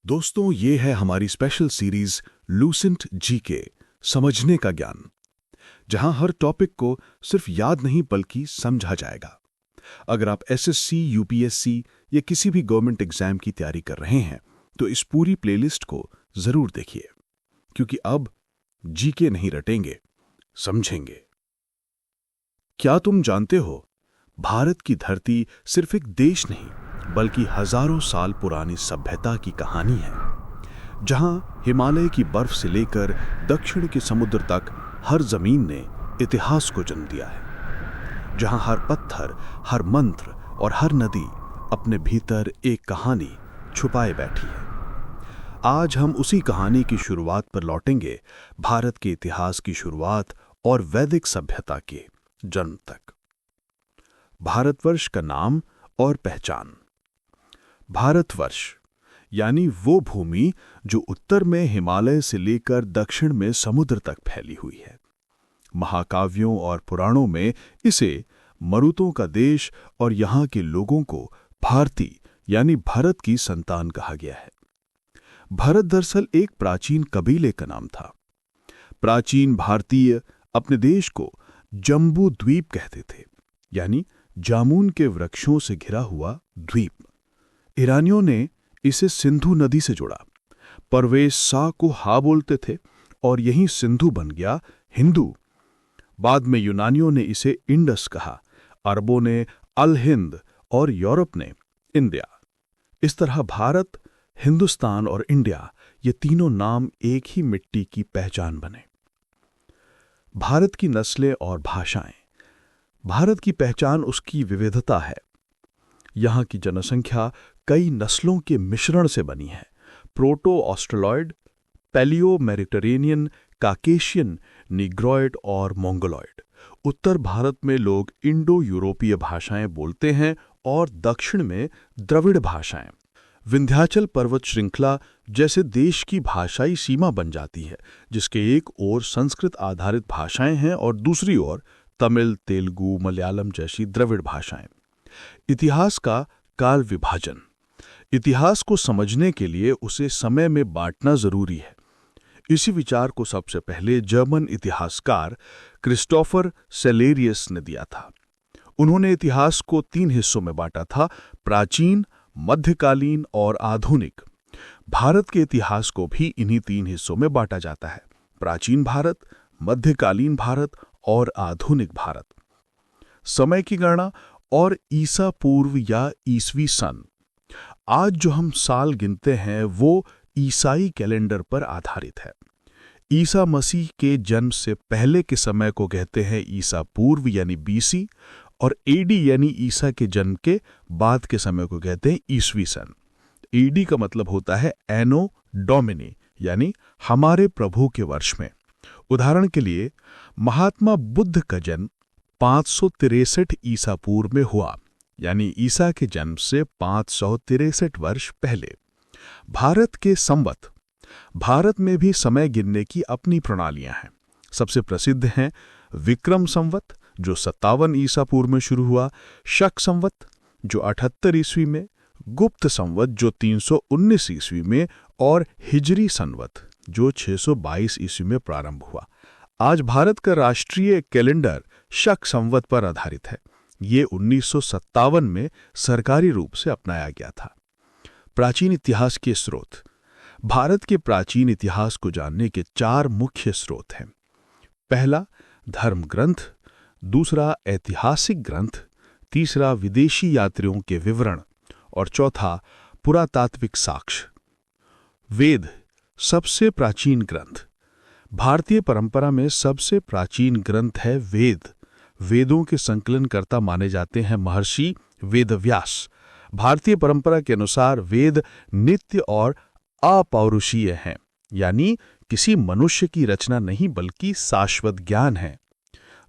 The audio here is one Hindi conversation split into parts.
दोस्तों, ये है हमारी स्पेशल सीरीज लूसेंट जीके समझने का ज्ञान, जहां हर टॉपिक को सिर्फ याद नहीं बल्कि समझा जाएगा। अगर आप एसएससी, यूपीएससी या किसी भी गवर्नमेंट एग्जाम की तैयारी कर रहे हैं तो इस पूरी प्लेलिस्ट को जरूर देखिए, क्योंकि अब जीके नहीं रटेंगे, समझेंगे। क्या तुम जानते हो, भारत की धरती सिर्फ एक देश नहीं बल्कि हजारों साल पुरानी सभ्यता की कहानी है, जहां हिमालय की बर्फ से लेकर दक्षिण के समुद्र तक हर जमीन ने इतिहास को जन्म दिया है, जहां हर पत्थर, हर मंत्र और हर नदी अपने भीतर एक कहानी छुपाए बैठी है। आज हम उसी कहानी की शुरुआत पर लौटेंगे, भारत के इतिहास की शुरुआत और वैदिक सभ्यता के जन्म तक। भारतवर्ष का नाम और पहचान। भारतवर्ष यानी वो भूमि जो उत्तर में हिमालय से लेकर दक्षिण में समुद्र तक फैली हुई है। महाकाव्यों और पुराणों में इसे मरुतों का देश और यहाँ के लोगों को भारती यानी भरत की संतान कहा गया है। भरत दरअसल एक प्राचीन कबीले का नाम था। प्राचीन भारतीय अपने देश को जम्बू द्वीप कहते थे, यानी जामुन के वृक्षों से घिरा हुआ द्वीप। ईरानियों ने इसे सिंधु नदी से जोड़ा। परवेश सा को हा बोलते थे और यहीं सिंधु बन गया हिंदू। बाद में यूनानियों ने इसे इंडस कहा, अरबों ने अल हिंद और यूरोप ने इंडिया। इस तरह भारत, हिंदुस्तान और इंडिया, ये तीनों नाम एक ही मिट्टी की पहचान बने। भारत की नस्लें और भाषाएं। भारत की पहचान उसकी विविधता है। यहाँ की जनसंख्या कई नस्लों के मिश्रण से बनी है। Proto Australoid, palaeo Mediterranean, Caucasian, Negroid और मोंगोलॉयड। उत्तर भारत में लोग इंडो यूरोपीय भाषाएं बोलते हैं और दक्षिण में द्रविड़ भाषाएं। विंध्याचल पर्वत श्रृंखला जैसे देश की भाषाई सीमा बन जाती है, जिसके एक ओर संस्कृत आधारित भाषाएं हैं और दूसरी ओर तमिल, तेलुगु, मलयालम जैसी द्रविड़ भाषाएं। इतिहास का काल विभाजन। इतिहास को समझने के लिए उसे समय में बांटना जरूरी है। इसी विचार को सबसे पहले जर्मन इतिहासकार क्रिस्टोफर सेलेरियस ने दिया था। उन्होंने इतिहास को 3 हिस्सों में बांटा था: प्राचीन, मध्यकालीन और आधुनिक। भारत के इतिहास को भी इन्हीं 3 हिस्सों में बांटा जाता है: प्राचीन भारत, मध्यकालीन भारत और आधुनिक भारत। समय की गणना और ईसा पूर्व या ईसवी सन। आज जो हम साल गिनते हैं वो ईसाई कैलेंडर पर आधारित है। ईसा मसीह के जन्म से पहले के समय को कहते हैं ईसा पूर्व यानी बीसी, और एडी यानी ईसा के जन्म के बाद के समय को कहते हैं ईसवी सन। एडी का मतलब होता है एनो डोमिनी यानी हमारे प्रभु के वर्ष में। उदाहरण के लिए, महात्मा बुद्ध का जन्म 563 ईसा पूर्व में हुआ, यानी ईसा के जन्म से 563 वर्ष पहले। भारत के संवत। भारत में भी समय गिनने की अपनी प्रणालियां हैं। सबसे प्रसिद्ध हैं विक्रम संवत जो 57 ईसा पूर्व में शुरू हुआ, शक संवत जो 78 ईस्वी में, गुप्त संवत जो 319 ईस्वी में और हिजरी संवत जो 622 ईस्वी में प्रारंभ हुआ। आज भारत का राष्ट्रीय कैलेंडर शक संवत पर आधारित है। ये 1957 में सरकारी रूप से अपनाया गया था। प्राचीन इतिहास के स्रोत। भारत के प्राचीन इतिहास को जानने के 4 मुख्य स्रोत हैं। पहला, धर्म ग्रंथ। दूसरा, ऐतिहासिक ग्रंथ। तीसरा, विदेशी यात्रियों के विवरण। और चौथा, पुरातात्विक साक्ष्य। वेद, सबसे प्राचीन ग्रंथ। भारतीय परंपरा में सबसे प्राचीन ग्रंथ है वेद। वेदों के संकलनकर्ता माने जाते हैं महर्षि वेदव्यास। भारतीय परंपरा के अनुसार वेद नित्य और अपौरुषीय हैं, यानी किसी मनुष्य की रचना नहीं बल्कि शाश्वत ज्ञान है।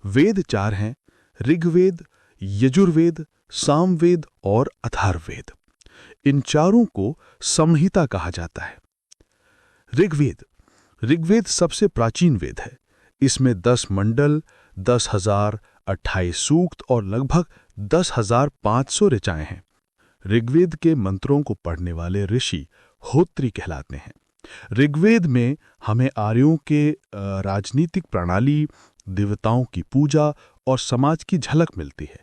वेद 4 हैं: ऋग्वेद, यजुर्वेद, सामवेद और अथर्ववेद। इन चारों को संहिता कहा जाता है। ऋग्वेद। ऋग्वेद सबसे प्राचीन वेद है। इसमें 10 मंडल, 10,000, 28 सूक्त और लगभग 10,500 ऋचाएं हैं। ऋग्वेद के मंत्रों को पढ़ने वाले ऋषि होत्री कहलाते हैं। ऋग्वेद में हमें आर्यों के राजनीतिक प्रणाली, देवताओं की पूजा और समाज की झलक मिलती है।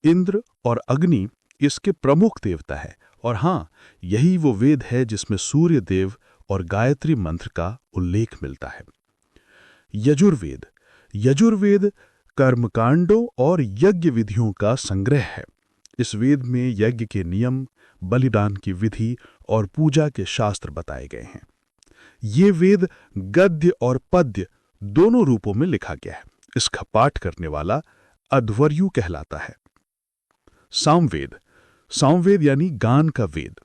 इंद्र और अग्नि इसके प्रमुख देवता है, और हाँ, यही वो वेद है जिसमें सूर्य देव और गायत्री मंत्र का उल्लेख मिलता है। यजुर्वेद। यजुर्वेद कर्मकांडों और यज्ञ विधियों का संग्रह है। इस वेद में यज्ञ के नियम, बलिदान की विधि और पूजा के शास्त्र बताए गए हैं। ये वेद गद्य और पद्य दोनों रूपों में लिखा गया है। इसका पाठ करने वाला अध्वर्यु कहलाता है। सामवेद। सामवेद यानी गान का वेद।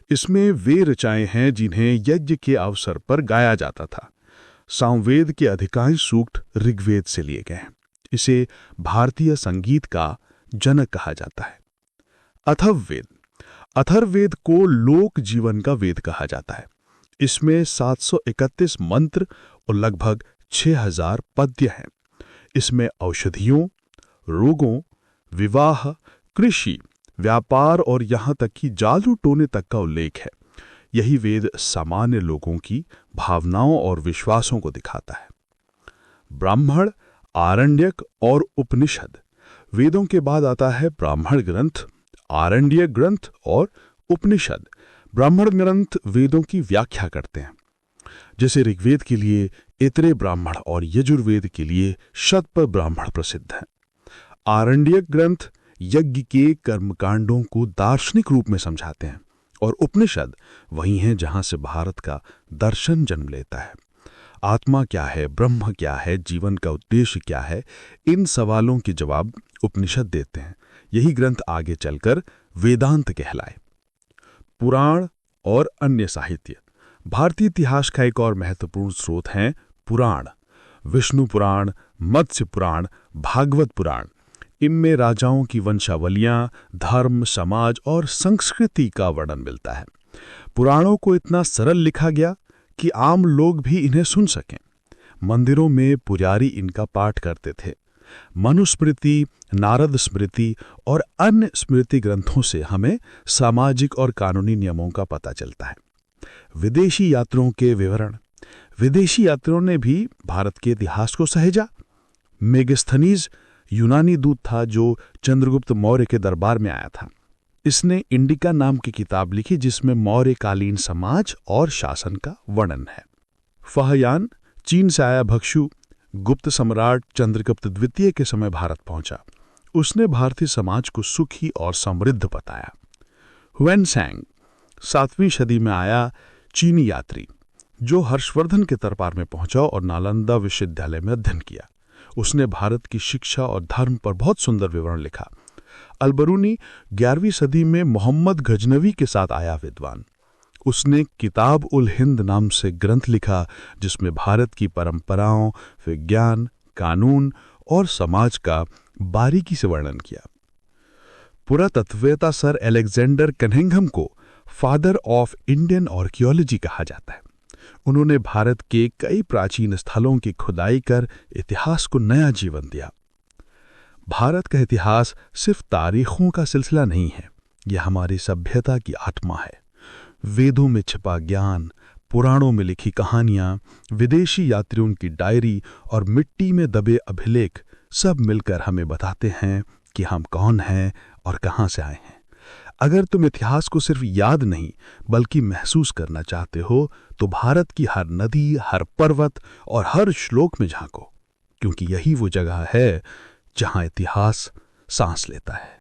इसमें वे रचाएं हैं जिन्हें यज्ञ के अवसर पर गाया जाता था। सामवेद के अधिकांश सूक्त ऋग्वेद से लिए गए हैं। इसे भारतीय संगीत का जनक कहा जाता है। अथर्ववेद। अथर्ववेद को लोक जीवन का वेद कहा जाता है। इसमें 731 मंत्र और लगभग 6000 पद्य हैं। इसमें औषधियों, रोगों, विवाह, कृषि, व्यापार और यहाँ तक कि जादू टोने तक का उल्लेख है। यही वेद सामान्य लोगों की भावनाओं और विश्वासों को दिखाता है। ब्राह्मण, आरण्यक और उपनिषद। वेदों के बाद आता है ब्राह्मण ग्रंथ, आरण्यक ग्रंथ और उपनिषद। ब्राह्मण ग्रंथ वेदों की व्याख्या करते हैं। जैसे ऋग्वेद के लिए इतरे ब्राह्मण और यजुर्वेद के लिए शतपथ ब्राह्मण प्रसिद्ध हैं। आरण्यक ग्रंथ यज्ञ के कर्मकांडों को दार्शनिक रूप में समझाते हैं, और उपनिषद वही हैं जहां से भारत का दर्शन जन्म लेता है। आत्मा क्या है, ब्रह्म क्या है, जीवन का उद्देश्य क्या है, इन सवालों के जवाब उपनिषद देते हैं। यही ग्रंथ आगे चलकर वेदांत कहलाए। पुराण और अन्य साहित्य। भारतीय इतिहास का एक और महत्वपूर्ण स्रोत है पुराण। विष्णु पुराण, मत्स्य पुराण, भागवत पुराण। इनमें राजाओं की वंशावलियां, धर्म, समाज और संस्कृति का वर्णन मिलता है। पुराणों को इतना सरल लिखा गया कि आम लोग भी इन्हें सुन सकें। मंदिरों में पुजारी इनका पाठ करते थे। मनुस्मृति, नारद स्मृति और अन्य स्मृति ग्रंथों से हमें सामाजिक और कानूनी नियमों का पता चलता है। विदेशी यात्रियों के विवरण। विदेशी यात्रियों ने भी भारत के इतिहास को सहेजा। मेगस्थनीज यूनानी दूत था जो चंद्रगुप्त मौर्य के दरबार में आया था। इसने इंडिका नाम की किताब लिखी जिसमें मौर्यकालीन समाज और शासन का वर्णन है। फाहियान चीन से आया भक्षु गुप्त सम्राट चंद्रगुप्त द्वितीय के समय भारत पहुंचा। उसने भारतीय समाज को सुखी और समृद्ध बताया। हुएनसैंग 7वीं सदी में आया चीनी यात्री जो हर्षवर्धन के दरबार में पहुंचा और नालंदा विश्वविद्यालय में अध्ययन किया। उसने भारत की शिक्षा और धर्म पर बहुत सुंदर विवरण लिखा। अलबरूनी 11वीं सदी में मोहम्मद गजनवी के साथ आया विद्वान। उसने किताब उल हिंद नाम से ग्रंथ लिखा जिसमें भारत की परंपराओं, विज्ञान, कानून और समाज का बारीकी से वर्णन किया। पुरातत्ववेत्ता सर अलेक्जेंडर कनिंघम को फादर ऑफ इंडियन आर्कियोलॉजी कहा जाता है। उन्होंने भारत के कई प्राचीन स्थलों की खुदाई कर इतिहास को नया जीवन दिया। भारत का इतिहास सिर्फ तारीखों का सिलसिला नहीं है, यह हमारी सभ्यता की आत्मा है। वेदों में छिपा ज्ञान, पुराणों में लिखी कहानियां, विदेशी यात्रियों की डायरी और मिट्टी में दबे अभिलेख सब मिलकर हमें बताते हैं कि हम कौन हैं और कहां से आए हैं। अगर तुम इतिहास को सिर्फ याद नहीं बल्कि महसूस करना चाहते हो तो भारत की हर नदी, हर पर्वत और हर श्लोक में झांको, क्योंकि यही वो जगह है जहां इतिहास सांस लेता है।